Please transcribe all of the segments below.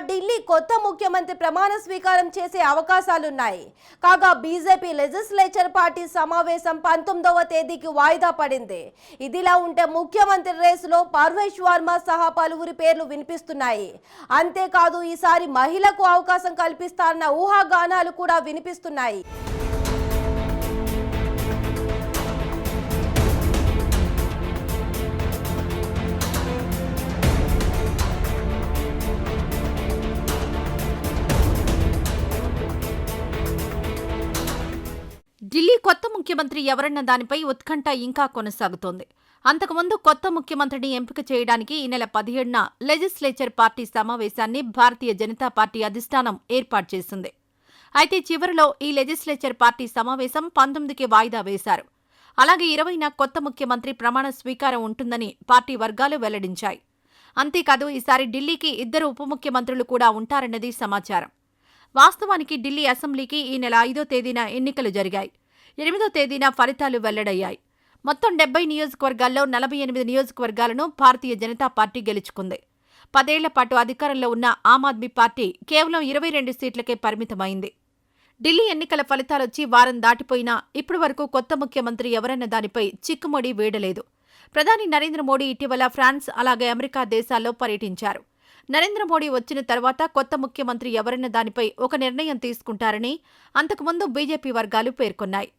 ఢిల్లీ కొత్త ముఖ్యమంత్రి ప్రమాణ స్వీకారం చేసే అవకాశాలున్నాయి. కాగా బీజేపీ లెజిస్లేచర్ పార్టీ సమావేశం 19వ తేదీకి వాయిదా పడింది. ఇదిలా ఉంటే ముఖ్యమంత్రి రేసులో పర్వేష్ వర్మ సహా పలువురి పేర్లు వినిపిస్తున్నాయి. అంతేకాదు ఈసారి మహిళకు అవకాశం కల్పిస్తారన్న ఊహాగానాలు కూడా వినిపిస్తున్నాయి. ఢిల్లీ కొత్త ముఖ్యమంత్రి ఎవరన్న దానిపై ఉత్కంఠ ఇంకా కొనసాగుతోంది. అంతకుముందు కొత్త ముఖ్యమంత్రిని ఎంపిక చేయడానికి ఈ నెల 17న లెజిస్లేచర్ పార్టీ సమావేశాన్ని భారతీయ జనతా పార్టీ అధిష్టానం ఏర్పాటు చేసింది. అయితే చివరిలో ఈ లెజిస్లేచర్ పార్టీ సమావేశం 19కి వాయిదా వేశారు. అలాగే 20న కొత్త ముఖ్యమంత్రి ప్రమాణ స్వీకారం ఉంటుందని పార్టీ వర్గాలు వెల్లడించాయి. అంతేకాదు ఈసారి ఢిల్లీకి 2 ఉప ముఖ్యమంత్రులు కూడా ఉంటారన్నది సమాచారం. వాస్తవానికి ఢిల్లీ అసెంబ్లీకి ఈ నెల 5వ తేదీన ఎన్నికలు జరిగాయి. 8వ తేదీన ఫలితాలు వెల్లడయ్యాయి. మొత్తం 70 నియోజకవర్గాల్లో 48 నియోజకవర్గాలను భారతీయ జనతా పార్టీ గెలుచుకుంది. 10 ఏళ్ల పాటు అధికారంలో ఉన్న ఆమ్ ఆద్మీ పార్టీ కేవలం 22 సీట్లకే పరిమితమైంది. ఢిల్లీ ఎన్నికల ఫలితాలొచ్చి వారం దాటిపోయినా ఇప్పటి వరకు కొత్త ముఖ్యమంత్రి ఎవరన్న దానిపై చిక్కుముడి వీడలేదు. ప్రధాని నరేంద్ర మోడీ ఇటీవల ఫ్రాన్స్ అలాగే అమెరికా దేశాల్లో పర్యటించారు. నరేంద్ర మోడీ వచ్చిన తర్వాత కొత్త ముఖ్యమంత్రి ఎవరన్న దానిపై ఒక నిర్ణయం తీసుకుంటారని అంతకుముందు బీజేపీ వర్గాలు పేర్కొన్నాయి.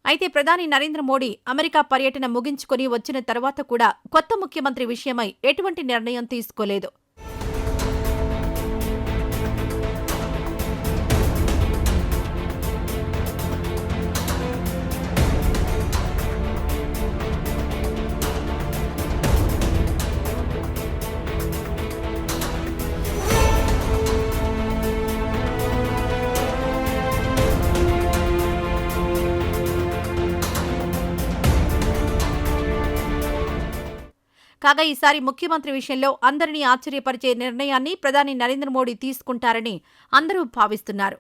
అయితే ప్రధాని నరేంద్ర మోడీ అమెరికా పర్యటన ముగించుకుని వచ్చిన తర్వాత కూడా కొత్త ముఖ్యమంత్రి విషయమై ఎటువంటి నిర్ణయం తీసుకోలేదు. కాగా ఈసారి ముఖ్యమంత్రి విషయంలో అందరినీ ఆశ్చర్యపరిచే నిర్ణయాన్ని ప్రధాని నరేంద్ర మోడీ తీసుకుంటారని అందరూ భావిస్తున్నారు.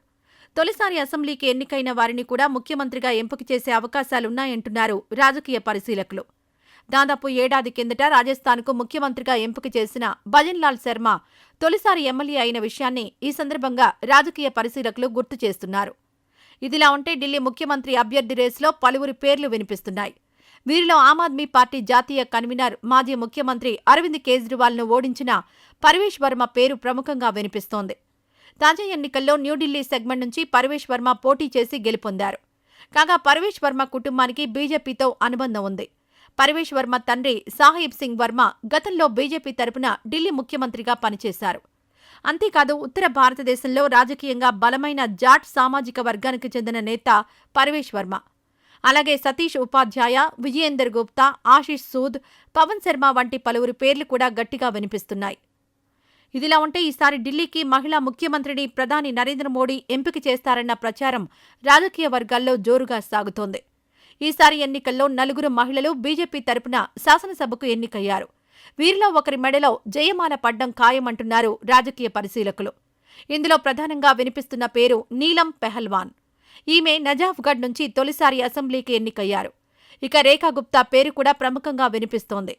తొలిసారి అసెంబ్లీకి ఎన్నికైన వారిని కూడా ముఖ్యమంత్రిగా ఎంపిక చేసే అవకాశాలున్నాయంటున్నారు రాజకీయ పరిశీలకులు. దాదాపు ఏడాది కిందట రాజస్థాన్కు ముఖ్యమంత్రిగా ఎంపిక చేసిన భజన్లాల్ శర్మ తొలిసారి ఎమ్మెల్యే అయిన విషయాన్ని ఈ సందర్భంగా రాజకీయ పరిశీలకులు గుర్తు చేస్తున్నారు. ఇదిలా ఉంటే ఢిల్లీ ముఖ్యమంత్రి అభ్యర్థి రేసులో పలువురి పేర్లు వినిపిస్తున్నాయి. వీరిలో ఆమ్ ఆద్మీ పార్టీ జాతీయ కన్వీనర్ మాజీ ముఖ్యమంత్రి అరవింద్ కేజ్రీవాల్ను ఓడించిన పర్వేష్ వర్మ పేరు ప్రముఖంగా వినిపిస్తోంది. తాజా ఎన్నికల్లో న్యూఢిల్లీ సెగ్మెంట్ నుంచి పర్వేష్ వర్మ పోటీ చేసి గెలుపొందారు. కాగా పర్వేష్ వర్మ కుటుంబానికి బీజేపీతో అనుబంధం ఉంది. పర్వేష్ వర్మ తండ్రి సాహిబ్ సింగ్ వర్మ గతంలో బీజేపీ తరపున ఢిల్లీ ముఖ్యమంత్రిగా పనిచేశారు. అంతేకాదు ఉత్తర భారతదేశంలో రాజకీయంగా బలమైన జాట్ సామాజిక వర్గానికి చెందిన నేత పర్వేష్ వర్మ. అలాగే సతీష్ ఉపాధ్యాయ, విజయేందర్ గుప్తా, ఆశిష్ సూద్, పవన్ శర్మ వంటి పలువురి పేర్లు కూడా గట్టిగా వినిపిస్తున్నాయి. ఇదిలా ఉంటే ఈసారి ఢిల్లీకి మహిళా ముఖ్యమంత్రిని ప్రధాని నరేంద్ర మోడీ ఎంపిక చేస్తారన్న ప్రచారం రాజకీయ వర్గాల్లో జోరుగా సాగుతోంది. ఈసారి ఎన్నికల్లో 4 మహిళలు బీజేపీ తరపున శాసనసభకు ఎన్నికయ్యారు. వీరిలో ఒకరి మెడలో జయమాల పడ్డం ఖాయమంటున్నారు రాజకీయ పరిశీలకులు. ఇందులో ప్రధానంగా వినిపిస్తున్న పేరు నీలం పెహల్వాన్. ఈమె నజాఫ్గఢ్ నుంచి తొలిసారి అసెంబ్లీకి ఎన్నికయ్యారు. ఇక రేఖా గుప్తా పేరు కూడా ప్రముఖంగా వినిపిస్తోంది.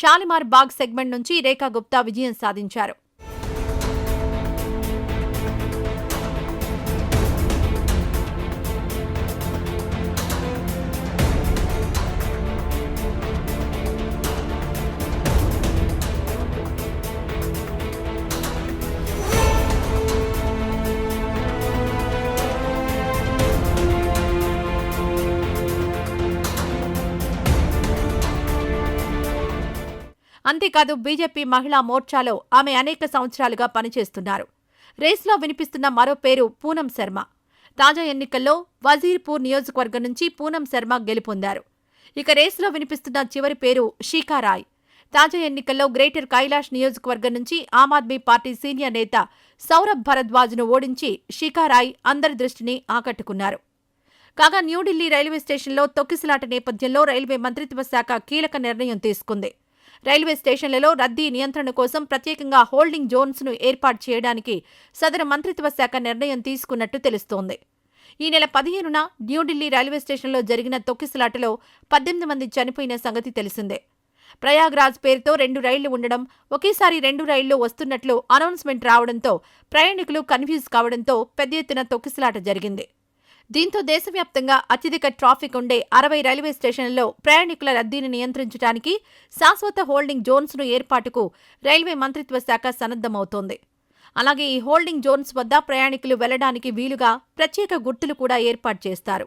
షాలిమార్ బాగ్ సెగ్మెంట్ నుంచి రేఖా గుప్తా విజయం సాధించారు. అంతేకాదు బీజేపీ మహిళా మోర్చాలో ఆమె అనేక సంవత్సరాలుగా పనిచేస్తున్నారు. రేస్లో వినిపిస్తున్న మరో పేరు పూనం శర్మ. తాజా ఎన్నికల్లో వజీర్పూర్ నియోజకవర్గం నుంచి పూనం శర్మ గెలుపొందారు. ఇక రేస్లో వినిపిస్తున్న చివరి పేరు షీకారాయ్. తాజా ఎన్నికల్లో గ్రేటర్ కైలాష్ నియోజకవర్గం నుంచి ఆమ్ ఆద్మీ పార్టీ సీనియర్ నేత సౌరభ్ భరద్వాజ్ను ఓడించి షీకారాయ్ అందరి దృష్టిని ఆకట్టుకున్నారు. కాగా న్యూఢిల్లీ రైల్వే స్టేషన్లో తొక్కిసలాట నేపథ్యంలో రైల్వే మంత్రిత్వ శాఖ కీలక నిర్ణయం తీసుకుంది. రైల్వే స్టేషన్లలో రద్దీ నియంత్రణ కోసం ప్రత్యేకంగా హోల్డింగ్ జోన్స్ను ఏర్పాటు చేయడానికి సదరు మంత్రిత్వ శాఖ నిర్ణయం తీసుకున్నట్టు తెలుస్తోంది. ఈ నెల 15న న్యూఢిల్లీ రైల్వే స్టేషన్లో జరిగిన తొక్కిసలాటలో 18 మంది చనిపోయిన సంగతి తెలిసిందే. ప్రయాగ్రాజ్ పేరుతో 2 రైళ్లు ఉండడం, ఒకేసారి 2 రైళ్లు వస్తున్నట్లు అనౌన్స్మెంట్ రావడంతో ప్రయాణికులు కన్ఫ్యూజ్ కావడంతో పెద్ద ఎత్తున తొక్కిసలాట జరిగింది. దీంతో దేశవ్యాప్తంగా అత్యధిక ట్రాఫిక్ ఉండే 60 రైల్వే స్టేషన్లలో ప్రయాణికుల రద్దీని నియంత్రించడానికి శాశ్వత హోల్డింగ్ జోన్స్ను ఏర్పాటుకు రైల్వే మంత్రిత్వ శాఖ సన్నద్ధమవుతోంది. అలాగే ఈ హోల్డింగ్ జోన్స్ వద్ద ప్రయాణికులు వెళ్లడానికి వీలుగా ప్రత్యేక గుర్తులు కూడా ఏర్పాటు చేస్తారు.